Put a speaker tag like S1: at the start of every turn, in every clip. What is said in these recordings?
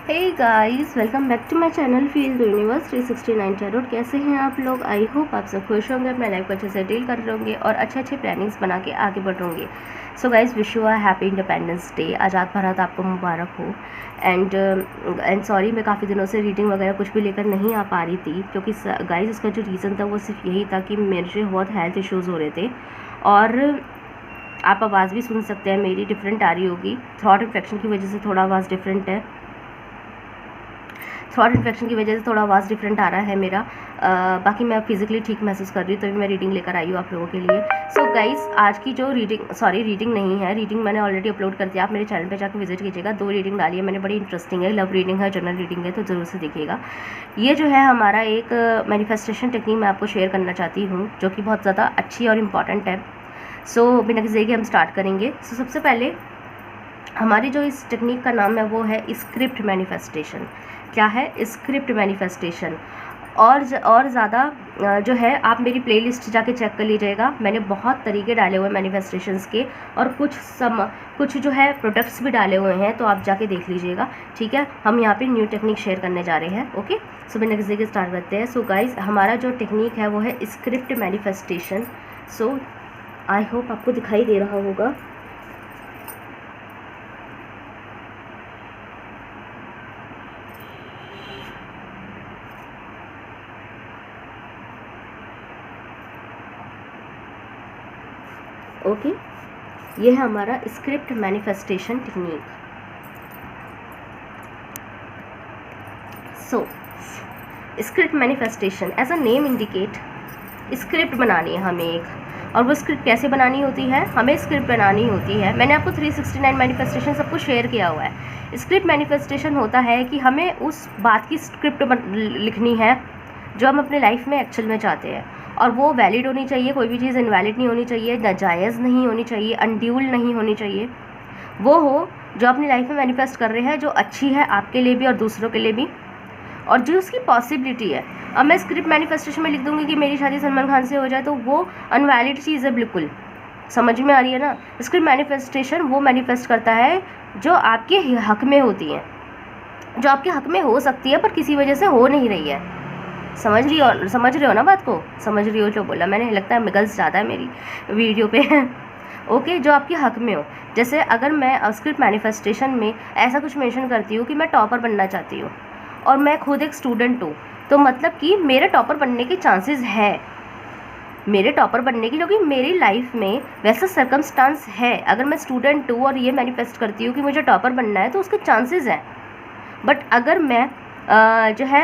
S1: Hey guys, welcome back to my channel feel the universe 369 tarot. कैसे हैं आप लोग? आई होप आप सब खुश होंगे, अपने लाइफ को अच्छे से डील कर रहे होंगे और अच्छे प्लानिंग्स बना के आगे बढ़ रहे होंगे। So guys, wish you a happy Independence Day. आज़ाद भारत आपको मुबारक हो। एंड सॉरी, मैं काफ़ी दिनों से रीडिंग वगैरह कुछ भी लेकर नहीं आ पा रही थी, क्योंकि गाइस इसका जो रीज़न था वो सिर्फ यही था कि मेरे बहुत हेल्थ इश्यूज़ हो रहे थे। और आप आवाज़ भी सुन सकते हैं मेरी डिफरेंट आ रही होगी, थ्रॉट इन्फेक्शन की वजह से थोड़ा आवाज़ डिफरेंट है। थ्रॉट इन्फेक्शन की वजह से थोड़ा आवाज़ डिफरेंट आ रहा है मेरा। बाकी मैं फिजिकली ठीक महसूस कर रही हूँ, तभी मैं रीडिंग लेकर आई हूँ आप लोगों के लिए। सो गाइस, आज की जो रीडिंग नहीं है, रीडिंग मैंने ऑलरेडी अपलोड कर दिया। आप मेरे चैनल पे जाकर विजिट कीजिएगा। 2 रीडिंग डाली है मैंने, बड़ी इंटरेस्टिंग है। लव रीडिंग है, जनरल रीडिंग है, तो ज़रूर से देखिएगा। ये जो है हमारा एक मैनिफेस्टेशन टेक्निक मैं आपको शेयर करना चाहती हूँ, जो कि बहुत ज़्यादा अच्छी और इम्पॉर्टेंट है। सो बिना किसी देरी के हम स्टार्ट करेंगे। सो सबसे पहले हमारी जो इस टेक्निक का नाम है वो है स्क्रिप्ट मैनिफेस्टेशन। क्या है? Script manifestation. और ज़्यादा जो है, आप मेरी प्लेलिस्ट जाके चेक कर लीजिएगा। मैंने बहुत तरीके डाले हुए हैं मैनिफेस्टेशंस के, और कुछ जो है प्रोडक्ट्स भी डाले हुए हैं, तो आप जाके देख लीजिएगा। ठीक है, हम यहाँ पे न्यू टेक्निक शेयर करने जा रहे हैं। ओके, सो बिना किसी के स्टार्ट करते हैं। सो गाइज, हमारा जो टेक्निक है वो है script manifestation. So I hope आपको दिखाई दे रहा होगा। ओके, ये है हमारा script manifestation technique. So script manifestation as a name indicate, script बनानी है हमें एक। और वो स्क्रिप्ट कैसे बनानी होती है? हमें स्क्रिप्ट बनानी होती है, मैंने आपको 369 मैनिफेस्टेशन सब कुछ शेयर किया हुआ है। स्क्रिप्ट मैनिफेस्टेशन होता है कि हमें उस बात की स्क्रिप्ट लिखनी है जो हम अपने लाइफ में एक्चुअल में चाहते हैं, और वो वैलिड होनी चाहिए। कोई भी चीज़ इनवैलिड नहीं होनी चाहिए, नाजायज़ नहीं होनी चाहिए, अनड्यूल नहीं होनी चाहिए। वो हो जो अपनी लाइफ में मैनिफेस्ट कर रहे हैं, जो अच्छी है आपके लिए भी और दूसरों के लिए भी, और जो उसकी पॉसिबिलिटी है। अब मैं स्क्रिप्ट मैनिफेस्टेशन में लिख दूंगी कि मेरी शादी सलमान खान से हो जाए, तो वो अनवैलिड चीज़ है बिल्कुल। समझ में आ रही है ना? स्क्रिप्ट मैनिफेस्टेशन वो मैनिफेस्ट करता है जो आपके हक में होती है, जो आपके हक में हो सकती है पर किसी वजह से हो नहीं रही है। समझ रहे हो ना बात को? समझ रही हो जो बोला मैंने? लगता है गर्ल्स ज़्यादा है मेरी वीडियो पे। ओके, जो आपके हक में हो। जैसे अगर मैं स्क्रिप्ट मैनिफेस्टेशन में ऐसा कुछ मेंशन करती हूँ कि मैं टॉपर बनना चाहती हूँ, और मैं खुद एक स्टूडेंट हूँ, तो मतलब कि मेरे टॉपर बनने के चांसेस है, मेरे टॉपर बनने की, क्योंकि मेरी लाइफ में वैसा सर्कमस्टांस है। अगर मैं स्टूडेंट हूँ और ये मैनिफेस्ट करती हूँ कि मुझे टॉपर बनना है, तो उसके चांसेस हैं। बट अगर मैं जो है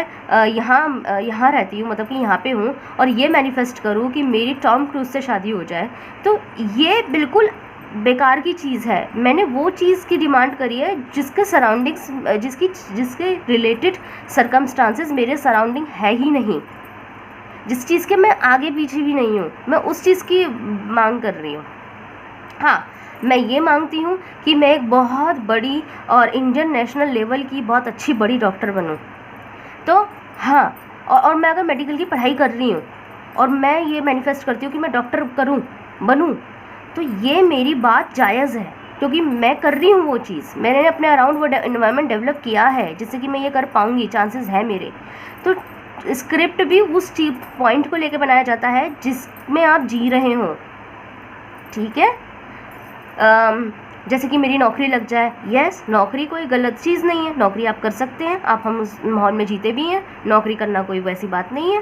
S1: यहाँ रहती हूँ, मतलब कि यहाँ पे हूँ, और ये मैनिफेस्ट करूँ कि मेरी टॉम क्रूज से शादी हो जाए, तो ये बिल्कुल बेकार की चीज़ है। मैंने वो चीज़ की डिमांड करी है जिसके सराउंडिंग्स, जिसके रिलेटेड सर्कमस्टांसेस मेरे सराउंडिंग है ही नहीं, जिस चीज़ के मैं आगे पीछे भी नहीं हूँ, मैं उस चीज़ की मांग कर रही हूँ। हाँ, मैं ये मांगती हूँ कि मैं एक बहुत बड़ी और इंडियन नेशनल लेवल की बहुत अच्छी बड़ी डॉक्टर बनूँ। तो हाँ, और मैं अगर मेडिकल की पढ़ाई कर रही हूँ और मैं ये मैनिफेस्ट करती हूँ कि मैं डॉक्टर बनूँ, तो ये मेरी बात जायज़ है, क्योंकि मैं कर रही हूँ वो चीज़। मैंने अपने अराउंड वो इन्वायरमेंट डेवलप किया है जिससे कि मैं ये कर पाऊँगी, चांसेस है मेरे। तो स्क्रिप्ट भी उस पॉइंट को लेकर बनाया जाता है जिसमें आप जी रहे हो। ठीक है, जैसे कि मेरी नौकरी लग जाए। यस, नौकरी कोई गलत चीज़ नहीं है, नौकरी आप कर सकते हैं। हम उस माहौल में जीते भी हैं, नौकरी करना कोई वैसी बात नहीं है।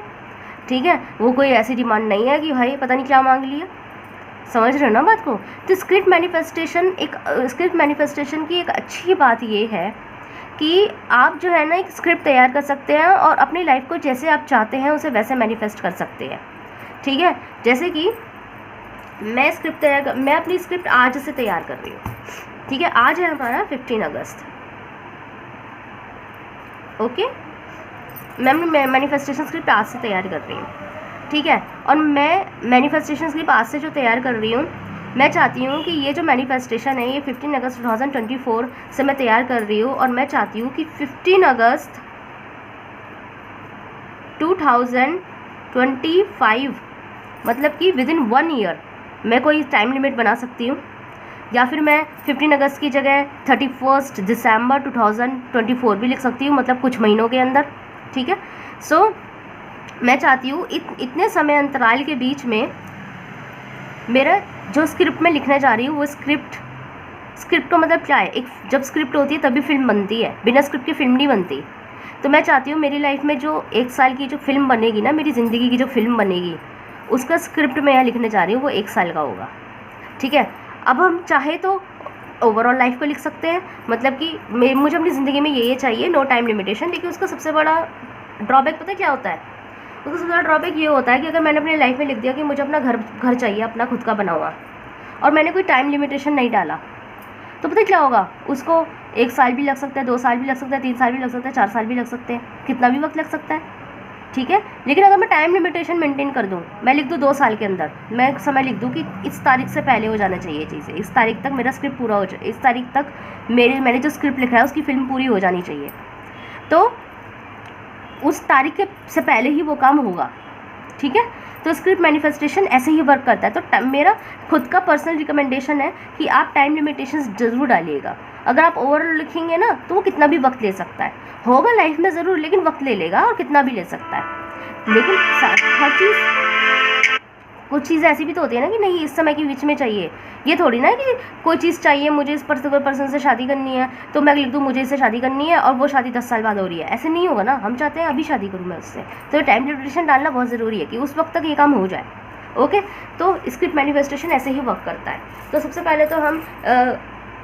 S1: ठीक है, वो कोई ऐसी डिमांड नहीं है कि भाई पता नहीं क्या मांग लिया। समझ रहे हो ना बात को? तो स्क्रिप्ट मैनिफेस्टेशन की एक अच्छी बात ये है कि आप जो है ना एक स्क्रिप्ट तैयार कर सकते हैं, और अपनी लाइफ को जैसे आप चाहते हैं उसे वैसे मैनिफेस्ट कर सकते हैं। ठीक है, जैसे कि मैं अपनी स्क्रिप्ट आज से तैयार कर रही हूँ। ठीक है, आज है हमारा 15 अगस्त। ओके, मैं मैनिफेस्टेशन स्क्रिप्ट आज से तैयार कर रही हूँ। ठीक है, और मैं मैनिफेस्टेशन स्क्रिप्ट आज से जो तैयार कर रही हूँ, मैं चाहती हूँ कि ये जो मैनिफेस्टेशन है ये 15 अगस्त 2024 से मैं तैयार कर रही हूँ, और मैं चाहती हूँ कि 15 अगस्त 2025, मतलब कि विद इन 1 ईयर, मैं कोई टाइम लिमिट बना सकती हूँ, या फिर मैं 15 अगस्त की जगह 31 दिसंबर 2024 भी लिख सकती हूँ, मतलब कुछ महीनों के अंदर, ठीक है। सो मैं चाहती हूँ इतने समय अंतराल के बीच में मेरा जो स्क्रिप्ट मैं लिखने जा रही हूँ वो स्क्रिप्ट का मतलब क्या है, एक जब स्क्रिप्ट होती है तभी फिल्म बनती है, बिना स्क्रिप्ट की फिल्म नहीं बनती। तो मैं चाहती हूँ मेरी लाइफ में जो 1 साल की जो फिल्म बनेगी ना, मेरी ज़िंदगी की जो फिल्म बनेगी, उसका स्क्रिप्ट मैं यहाँ लिखने जा रही हूँ वो 1 साल का होगा, ठीक है। अब हम चाहे तो ओवरऑल लाइफ को लिख सकते हैं, मतलब कि मुझे अपनी ज़िंदगी में ये चाहिए, नो टाइम लिमिटेशन। लेकिन उसका सबसे बड़ा ड्रॉबैक पता है क्या होता है? उसका सबसे बड़ा ड्रॉबैक ये होता है कि अगर मैंने अपनी लाइफ में लिख दिया कि मुझे अपना घर चाहिए, अपना खुद का बना हुआ, और मैंने कोई टाइम लिमिटेशन नहीं डाला, तो पता क्या होगा? उसको 1 साल भी लग सकता है, 2 साल भी लग सकता है, 3 साल भी लग सकता है, 4 साल भी लग सकते हैं, कितना भी वक्त लग सकता है, ठीक है। लेकिन अगर मैं टाइम लिमिटेशन मेंटेन कर दूँ, मैं लिख दूँ 2 साल के अंदर, मैं समय लिख दूँ कि इस तारीख से पहले हो जाना चाहिए चीज़ें, इस तारीख तक मेरा स्क्रिप्ट पूरा हो जाए, इस तारीख तक मैंने जो स्क्रिप्ट लिखा है उसकी फिल्म पूरी हो जानी चाहिए, तो उस तारीख से पहले ही वो काम होगा, ठीक है। तो स्क्रिप्ट मैनिफेस्टेशन ऐसे ही वर्क करता है। तो मेरा खुद का पर्सनल रिकमेंडेशन है कि आप टाइम लिमिटेशंस ज़रूर डालिएगा। अगर आप ओवरऑल लिखेंगे ना तो वो कितना भी वक्त ले सकता है, होगा लाइफ में ज़रूर, लेकिन वक्त ले लेगा और कितना भी ले सकता है। लेकिन हर चीज़, कुछ चीज़ ऐसी भी तो होती है ना कि नहीं इस समय के बीच में चाहिए, ये थोड़ी ना कि कोई चीज़ चाहिए, मुझे इस पर्टिकुलर पर्सन से शादी करनी है तो मैं लिख दूँ मुझे इससे शादी करनी है और वो शादी 10 साल बाद हो रही है, ऐसे नहीं होगा ना। हम चाहते हैं अभी शादी करूँ मैं उससे, तो टाइम लिमिटेशन डालना बहुत ज़रूरी है कि उस वक्त तक ये काम हो जाए, ओके। तो स्क्रिप्ट मैनिफेस्टेशन ऐसे ही वर्क करता है। तो सबसे पहले तो हम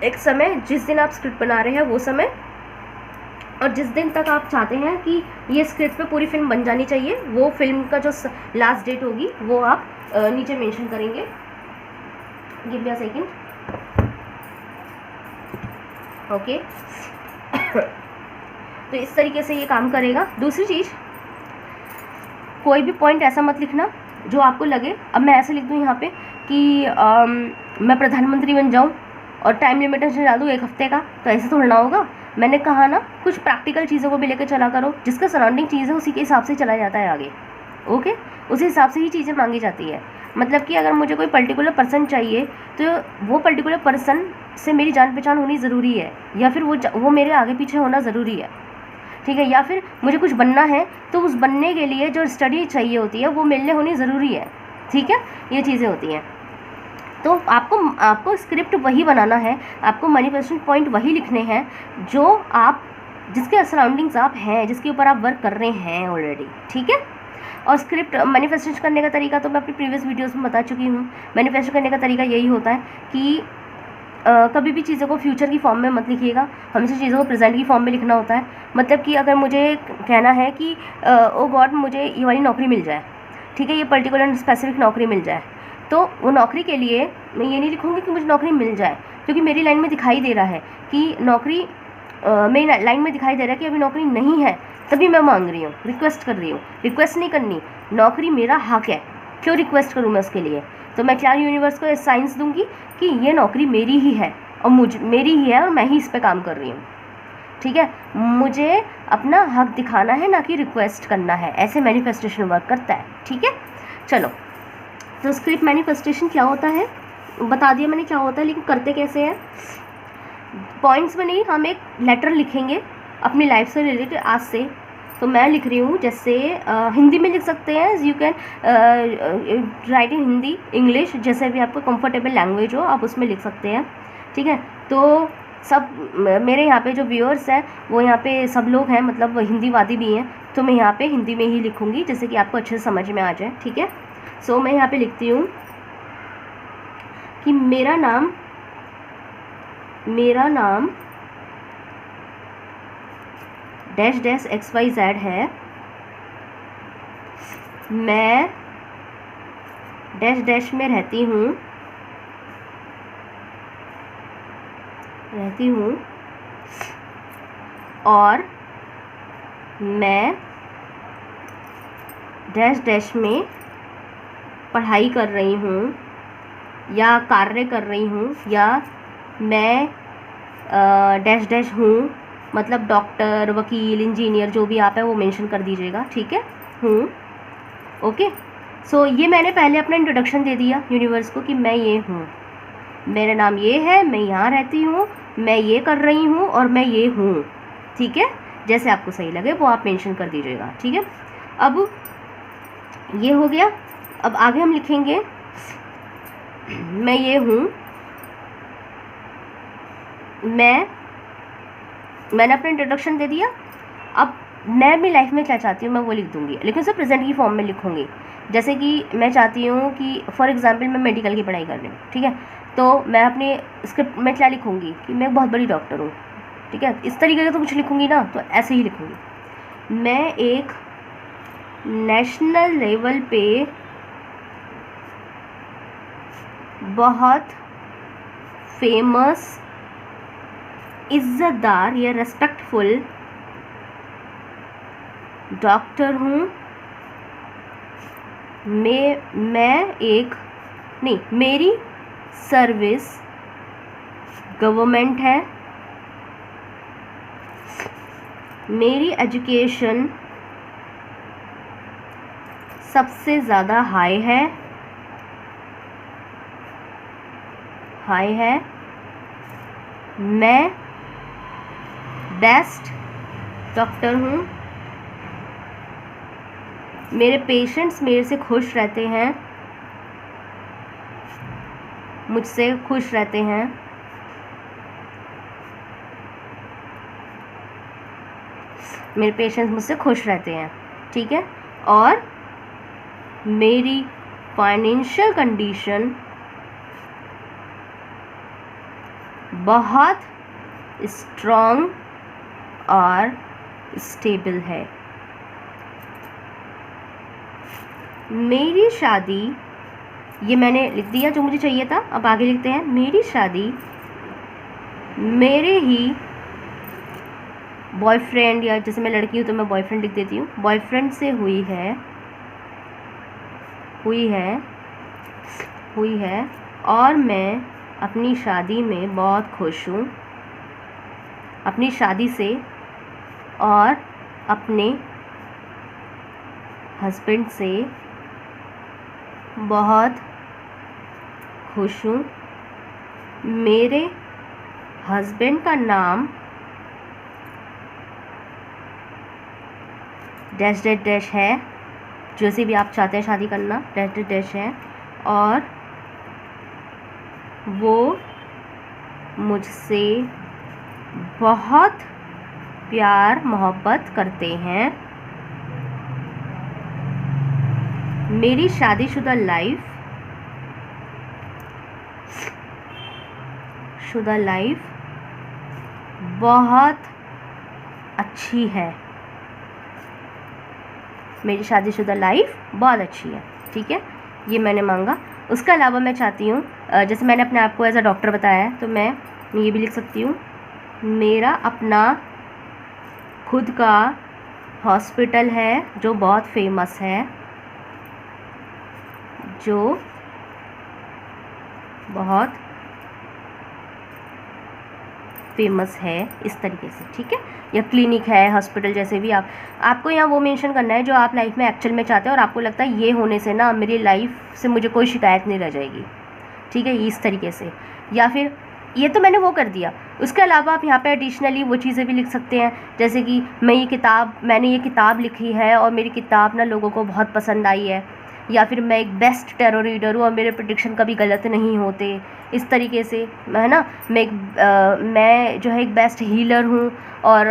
S1: एक समय, जिस दिन आप स्क्रिप्ट बना रहे हैं वो समय, और जिस दिन तक आप चाहते हैं कि ये स्क्रिप्ट पे पूरी फिल्म बन जानी चाहिए, वो फिल्म का जो लास्ट डेट होगी वो आप नीचे मेंशन करेंगे। Give me a second, okay. तो इस तरीके से ये काम करेगा। दूसरी चीज़, कोई भी पॉइंट ऐसा मत लिखना जो आपको लगे, अब मैं ऐसे लिख दूँ यहाँ पे कि मैं प्रधानमंत्री बन जाऊँ और टाइम लिमिटेशन डाल दूँ 1 हफ्ते का, तो ऐसे थोड़ा ना होगा। मैंने कहा ना, कुछ प्रैक्टिकल चीज़ों को भी लेकर चला करो, जिसका सराउंडिंग चीज़ है उसी के हिसाब से चला जाता है आगे, ओके। उसी हिसाब से ही चीज़ें मांगी जाती है। मतलब कि अगर मुझे कोई पर्टिकुलर पर्सन चाहिए तो वो पर्टिकुलर पर्सन से मेरी जान पहचान होनी ज़रूरी है, या फिर वो मेरे आगे पीछे होना ज़रूरी है, ठीक है। या फिर मुझे कुछ बनना है तो उस बनने के लिए जो स्टडी चाहिए होती है वो मेरे लिए होनी ज़रूरी है, ठीक है। ये चीज़ें होती हैं। तो आपको स्क्रिप्ट वही बनाना है, आपको मैनिफेस्टेशन पॉइंट वही लिखने हैं जो जिसके सराउंडिंग्स आप हैं, जिसके ऊपर आप वर्क कर रहे हैं ऑलरेडी, ठीक है। और स्क्रिप्ट मैनिफेस्टेशन करने का तरीका तो मैं अपनी प्रीवियस वीडियोस में बता चुकी हूँ। मैनिफेस्ट करने का तरीका यही होता है कि कभी भी चीज़ों को फ्यूचर की फॉर्म में मत लिखिएगा, हमेशा चीज़ों को प्रेजेंट की फॉर्म में लिखना होता है। मतलब कि अगर मुझे कहना है कि ओ गॉड मुझे ये वाली नौकरी मिल जाए, ठीक है, ये पर्टिकुलर स्पेसिफिक नौकरी मिल जाए, तो वो नौकरी के लिए मैं ये नहीं लिखूँगी कि मुझे नौकरी मिल जाए, क्योंकि मेरी लाइन में दिखाई दे रहा है कि नौकरी मेरी लाइन में दिखाई दे रहा है कि अभी नौकरी नहीं है, तभी मैं मांग रही हूँ, रिक्वेस्ट कर रही हूँ। रिक्वेस्ट नहीं करनी, नौकरी मेरा हक है, क्यों रिक्वेस्ट करूँ मैं उसके लिए? तो मैं क्या यूनिवर्स को साइंस दूंगी कि ये नौकरी मेरी ही है और मेरी ही है और मैं ही इस पर काम कर रही हूँ, ठीक है। मुझे अपना हक दिखाना है, ना कि रिक्वेस्ट करना है। ऐसे मैनिफेस्टेशन वर्क करता है, ठीक है। चलो, तो स्क्रिप्ट मैनिफेस्टेशन क्या होता है बता दिया मैंने क्या होता है, लेकिन करते कैसे हैं? पॉइंट्स में नहीं, हम एक लेटर लिखेंगे अपनी लाइफ से रिलेटेड आज से। तो मैं लिख रही हूँ, जैसे हिंदी में लिख सकते हैं, you can write in Hindi, English, जैसे भी आपको कंफर्टेबल लैंग्वेज हो आप उसमें लिख सकते हैं, ठीक है। तो सब मेरे यहाँ पे जो व्यूअर्स हैं वो यहाँ पे सब लोग हैं, मतलब हिंदीवादी भी हैं, तो मैं यहाँ पे हिंदी में ही लिखूँगी जैसे कि आपको अच्छे से समझ में आ जाए, ठीक है। सो मैं यहाँ पे लिखती हूँ कि मेरा नाम डैश डैश XYZ है, मैं डैश डैश में रहती हूँ और मैं डैश डैश में पढ़ाई कर रही हूँ या कार्य कर रही हूँ, या मैं डैश डैश हूँ, मतलब डॉक्टर, वकील, इंजीनियर, जो भी आप है वो मेंशन कर दीजिएगा, ठीक है, हूँ, ओके। सो ये मैंने पहले अपना इंट्रोडक्शन दे दिया यूनिवर्स को कि मैं ये हूँ, मेरा नाम ये है, मैं यहाँ रहती हूँ, मैं ये कर रही हूँ और मैं ये हूँ। ठीक है, जैसे आपको सही लगे वो आप मेंशन कर दीजिएगा। ठीक है, अब ये हो गया। अब आगे हम लिखेंगे मैं ये हूँ, मैंने अपना इंट्रोडक्शन दे दिया। अब मैं अपनी लाइफ में क्या चाहती हूँ मैं वो लिख दूँगी, लेकिन उसे प्रेजेंट की फॉर्म में लिखूँगी। जैसे कि मैं चाहती हूँ कि फॉर एग्जांपल मैं मेडिकल की पढ़ाई कर रही हूँ, ठीक है, तो मैं अपनी स्क्रिप्ट में क्या लिखूँगी कि मैं एक बहुत बड़ी डॉक्टर हूँ। ठीक है, इस तरीके का तो कुछ लिखूँगी ना, तो ऐसे ही लिखूँगी। मैं एक नेशनल लेवल पे बहुत फेमस, इज्जतदार या रेस्पेक्टफुल डॉक्टर हूँ। मेरी सर्विस गवर्नमेंट है, मेरी एजुकेशन सबसे ज़्यादा हाई है, मैं बेस्ट डॉक्टर हूँ, मेरे पेशेंट्स मेरे से खुश रहते हैं, मुझसे खुश रहते हैं, मेरे पेशेंट्स मुझसे खुश रहते हैं। ठीक है, और मेरी फाइनेंशियल कंडीशन बहुत स्ट्रॉन्ग और स्टेबल है। मेरी शादी, ये मैंने लिख दिया जो मुझे चाहिए था। अब आगे लिखते हैं, मेरी शादी मेरे ही बॉयफ्रेंड, या जैसे मैं लड़की हूँ तो मैं बॉयफ्रेंड लिख देती हूँ, बॉयफ्रेंड से हुई है और मैं अपनी शादी में बहुत खुश हूँ, अपनी शादी से और अपने हस्बैंड से बहुत खुश हूँ। मेरे हस्बैंड का नाम डैश डैश डैश है, जैसे भी आप चाहते हैं शादी करना, डैश डैश डैश है, और वो मुझसे बहुत प्यार मोहब्बत करते हैं। मेरी शादीशुदा लाइफ बहुत अच्छी है, मेरी शादीशुदा लाइफ बहुत अच्छी है। ठीक है, ये मैंने मांगा। उसके अलावा मैं चाहती हूँ, जैसे मैंने अपने आप को एज अ डॉक्टर बताया है, तो मैं ये भी लिख सकती हूँ, मेरा अपना खुद का हॉस्पिटल है जो बहुत फेमस है, जो बहुत फेमस है, इस तरीके से। ठीक है, या क्लिनिक है, हॉस्पिटल, जैसे भी आपको यहाँ वो मेंशन करना है जो आप लाइफ में एक्चुअल में चाहते हैं और आपको लगता है ये होने से ना मेरी लाइफ से मुझे कोई शिकायत नहीं रह जाएगी। ठीक है, इस तरीके से। या फिर ये तो मैंने वो कर दिया। उसके अलावा आप यहाँ पे एडिशनली वो चीज़ें भी लिख सकते हैं, जैसे कि मैंने ये किताब लिखी है और मेरी किताब ना लोगों को बहुत पसंद आई है, या फिर मैं एक बेस्ट टैरो रीडर हूँ और मेरे प्रेडिक्शन कभी गलत नहीं होते, इस तरीके से, है ना। मैं जो है एक बेस्ट हीलर हूँ, और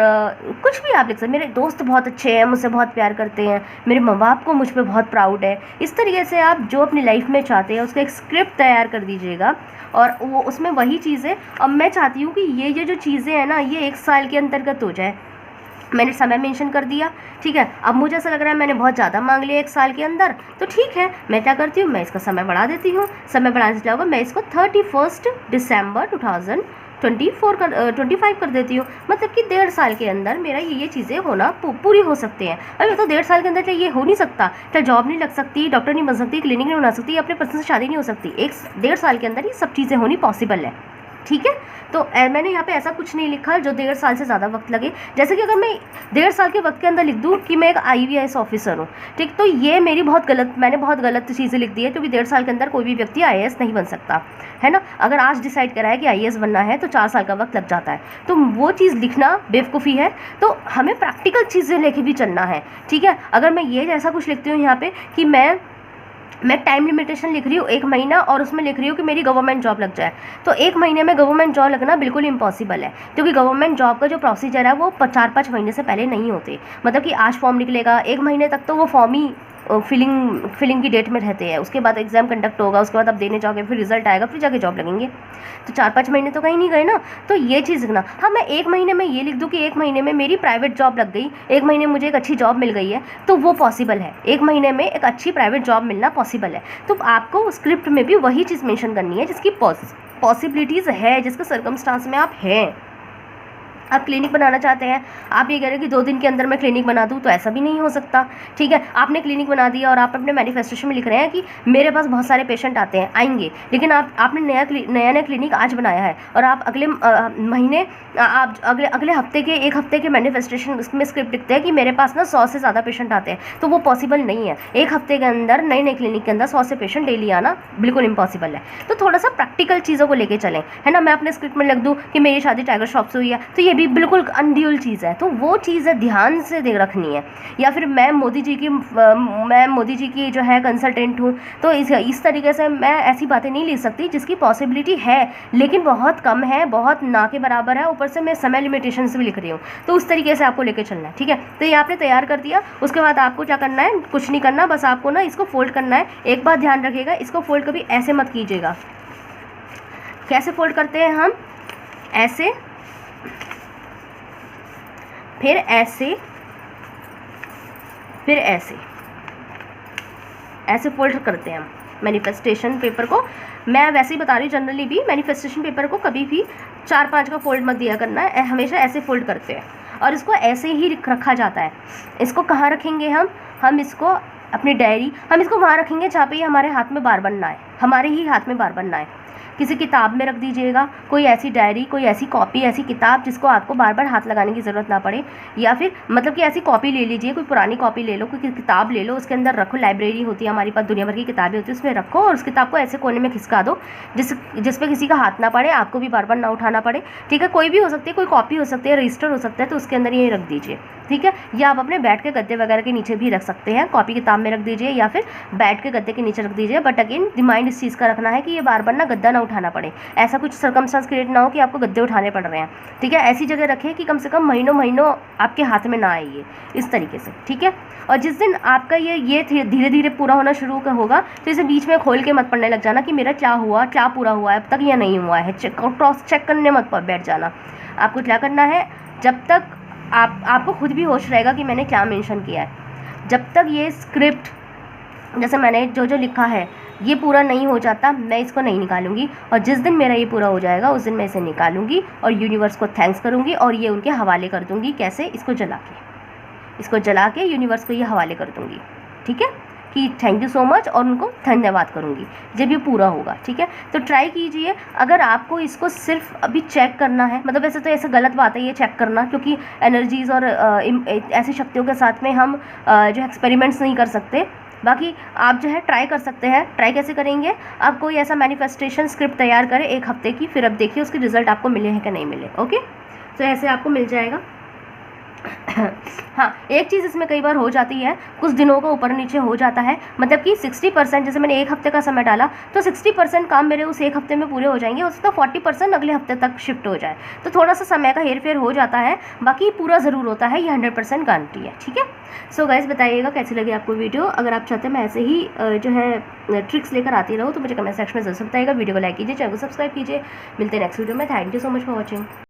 S1: कुछ भी आप लिख सकते। मेरे दोस्त बहुत अच्छे हैं, मुझसे बहुत प्यार करते हैं, मेरे माँ बाप को मुझ पर बहुत प्राउड है। इस तरीके से आप जो अपनी लाइफ में चाहते हैं उसका एक स्क्रिप्ट तैयार कर दीजिएगा, और वो उसमें वही चीज़ें। अब मैं चाहती हूँ कि ये जो चीज़ें हैं ना, ये 1 साल के अंतर्गत हो जाए। मैंने समय मेंशन कर दिया। ठीक है, अब मुझे ऐसा लग रहा है मैंने बहुत ज़्यादा मांग लिया 1 साल के अंदर, तो ठीक है, मैं क्या करती हूँ, मैं इसका समय बढ़ा देती हूँ। समय बढ़ाने से क्या होगा, मैं इसको 31 दिसंबर 2025 कर देती हूँ। मतलब कि 1.5 साल के अंदर मेरा ये चीज़ें होना पूरी हो सकती हैं। अभी तो 1.5 साल के अंदर ये हो नहीं सकता, चाहे जॉब नहीं लग सकती, डॉक्टर नहीं बन सकती, क्लिनिक नहीं बना सकती, अपने पर्सन से शादी नहीं हो सकती। 1.5 साल के अंदर ये सब चीज़ें होनी पॉसिबल है। ठीक है। तो मैंने यहाँ पे ऐसा कुछ नहीं लिखा जो 1.5 साल से ज़्यादा वक्त लगे। जैसे कि अगर मैं 1.5 साल के वक्त के अंदर लिख दूँ कि मैं एक IAS ऑफिसर हूँ, ठीक, तो ये मैंने बहुत गलत चीज़ें लिख दी है, क्योंकि 1.5 साल के अंदर कोई भी व्यक्ति IAS नहीं बन सकता है ना। अगर आज डिसाइड करा है कि IAS बनना है तो 4 साल का वक्त लग जाता है, तो वो चीज़ लिखना बेवकूफ़ी है। तो हमें प्रैक्टिकल चीज़ें लेके भी चलना है, ठीक है। अगर मैं ये ऐसा कुछ लिखती हूँ यहाँ पे कि मैं टाइम लिमिटेशन लिख रही हूँ 1 महीना, और उसमें लिख रही हूँ कि मेरी गवर्नमेंट जॉब लग जाए, तो 1 महीने में गवर्नमेंट जॉब लगना बिल्कुल इम्पॉसिबल है, क्योंकि गवर्नमेंट जॉब का जो प्रोसीजर है वो 4-5 महीने से पहले नहीं होते। मतलब कि आज फॉर्म निकलेगा, 1 महीने तक तो वो फॉर्म ही फिलिंग की डेट में रहते हैं, उसके बाद एग्जाम कंडक्ट होगा, उसके बाद आप देने जाओगे, फिर रिजल्ट आएगा, फिर जाके जॉब लगेंगे। तो 4-5 महीने तो कहीं नहीं गए ना। तो ये चीज़ लिखना। हाँ, मैं 1 महीने में ये लिख दूँ कि 1 महीने में मेरी प्राइवेट जॉब लग गई, 1 महीने में मुझे एक अच्छी जॉब मिल गई है, तो वो पॉसिबल है। 1 महीने में एक अच्छी प्राइवेट जॉब मिलना पॉसिबल है। तो आपको स्क्रिप्ट में भी वही चीज़ मेंशन करनी है जिसकी पॉसिबिलिटीज़ है, जिसके सर्कमस्टांस में आप हैं। आप क्लिनिक बनाना चाहते हैं, आप ये कह रहे हैं कि 2 दिन के अंदर मैं क्लिनिक बना दूँ, तो ऐसा भी नहीं हो सकता, ठीक है। आपने क्लिनिक बना दिया और आप अपने मैनिफेस्टेशन में लिख रहे हैं कि मेरे पास बहुत सारे पेशेंट आएंगे, लेकिन आपने नया क्लिनिक आज बनाया है, और आप अगले महीने आप अगले हफ्ते के 1 हफ्ते के मैनिफेस्टेशन उसमें स्क्रिप्ट लिखते हैं कि मेरे पास ना 100 से ज़्यादा पेशेंट आते हैं, तो वो पॉसिबल नहीं है। 1 हफ्ते के अंदर नए क्लिनिक के अंदर 100 से पेशेंट डेली आना बिल्कुल इम्पॉसिबल है। तो थोड़ा सा प्रैक्टिकल चीज़ों को लेके चलें, है ना। मैं अपने स्क्रिप्ट में लिख दूँ कि मेरी शादी टाइगर श्रॉफ से हुई है, तो ये भी बिल्कुल अनड्यूल चीज़ है, तो वो चीज़ें ध्यान से रखनी है। या फिर मैं मोदी जी की जो है कंसल्टेंट हूँ, तो इस तरीके से मैं ऐसी बातें नहीं लिख सकती जिसकी पॉसिबिलिटी है लेकिन बहुत कम है, बहुत ना के बराबर है, ऊपर से मैं समय लिमिटेशन से भी लिख रही हूँ। तो उस तरीके से आपको लेके चलना है, ठीक है। तो ये आपने तैयार कर दिया, उसके बाद आपको क्या करना है, कुछ नहीं करना, बस आपको ना इसको फोल्ड करना है। एक बात ध्यान रखिएगा, इसको फोल्ड कभी ऐसे मत कीजिएगा। कैसे फोल्ड करते हैं हम, ऐसे, फिर ऐसे, फिर ऐसे फोल्ड करते हैं हम मैनिफेस्टेशन पेपर को। मैं वैसे ही बता रही हूँ, जनरली भी मैनिफेस्टेशन पेपर को कभी भी 4-5 का फोल्ड मत दिया करना है, हमेशा ऐसे फोल्ड करते हैं, और इसको ऐसे ही रखा जाता है। इसको कहाँ रखेंगे हम इसको अपनी डायरी, हम इसको वहाँ रखेंगे जहाँ पे ये हमारे हाथ में बार बार ना आए, हमारे ही हाथ में बार बार ना आए। किसी किताब में रख दीजिएगा, कोई ऐसी डायरी, कोई ऐसी कॉपी, ऐसी किताब जिसको आपको बार बार हाथ लगाने की ज़रूरत ना पड़े, या फिर मतलब कि ऐसी कॉपी ले लीजिए, कोई पुरानी कॉपी ले लो, कोई किताब ले लो, उसके अंदर रखो। लाइब्रेरी होती है हमारे पास, दुनिया भर की किताबें होती है, उसमें रखो, और उस किताब को ऐसे कोने में खिसका दो जिस पे किसी का हाथ ना पड़े, आपको भी बार बार ना उठाना पड़े, ठीक है। कोई भी हो सकती है, कोई कॉपी हो सकती है, रजिस्टर हो सकता है, तो उसके अंदर ये रख दीजिए, ठीक है। या आप अपने बैठ के गद्दे वगैरह के नीचे भी रख सकते हैं, कॉपी किताब में रख दीजिए या फिर बैठ के गद्दे के नीचे रख दीजिए। बट अगेन रिमाइंड इस चीज़ का रखना है कि ये बार बार ना गद्दा ना उठाना पड़े, ऐसा कुछ सर्कमस्टेंस क्रिएट ना हो कि आपको गद्दे उठाने पड़ रहे हैं, ठीक है। ऐसी जगह रखें कि कम से कम महीनों आपके हाथ में ना आए ये, इस तरीके से, ठीक है। और जिस दिन आपका ये धीरे धीरे पूरा होना शुरू होगा, तो इसे बीच में खोल के मत पढ़ने लग जाना कि मेरा क्या हुआ, क्या पूरा हुआ है अब तक या नहीं हुआ है, क्रॉस चेक करने मत बैठ जाना। आपको क्या करना है, जब तक आपको खुद भी होश रहेगा कि मैंने क्या मेंशन किया है, जब तक ये स्क्रिप्ट जैसे मैंने जो लिखा है ये पूरा नहीं हो जाता, मैं इसको नहीं निकालूंगी। और जिस दिन मेरा ये पूरा हो जाएगा उस दिन मैं इसे निकालूंगी और यूनिवर्स को थैंक्स करूंगी और ये उनके हवाले कर दूंगी। कैसे, इसको जला के यूनिवर्स को ये हवाले कर दूंगी, ठीक है, कि थैंक यू सो मच, और उनको धन्यवाद करूंगी जब ये पूरा होगा, ठीक है। तो ट्राई कीजिए। अगर आपको इसको सिर्फ अभी चेक करना है, मतलब वैसे तो ऐसा गलत बात है ये चेक करना, क्योंकि एनर्जीज़ और ऐसी शक्तियों के साथ में हम जो एक्सपेरिमेंट्स नहीं कर सकते। बाकी आप जो है ट्राई कर सकते हैं। ट्राई कैसे करेंगे, आप कोई ऐसा मैनिफेस्टेशन स्क्रिप्ट तैयार करें 1 हफ्ते की, फिर अब देखिए उसके रिजल्ट आपको मिले हैं कि नहीं मिले, ओके। तो ऐसे आपको मिल जाएगा। हाँ, एक चीज़ इसमें कई बार हो जाती है, कुछ दिनों का ऊपर नीचे हो जाता है, मतलब कि 60%, जैसे मैंने 1 हफ्ते का समय डाला तो 60% काम मेरे उस 1 हफ्ते में पूरे हो जाएंगे, उसका 40% अगले हफ्ते तक शिफ्ट हो जाए, तो थोड़ा सा समय का हेरफेर हो जाता है। बाकी पूरा ज़रूर होता है, ये 100% गारंटी है, ठीक है। सो गाइस, बताइएगा कैसी लगी आपको वीडियो। अगर आप चाहते हैं मैं ऐसे ही जो है ट्रिक्स लेकर आती रहूँ तो मुझे कमेंट सेक्शन में ज़रूर बताइएगा। वीडियो को लाइक कीजिए, चैनल को सब्सक्राइब कीजिए। मिलते हैं नेक्स्ट वीडियो में। Thank you so much for watching.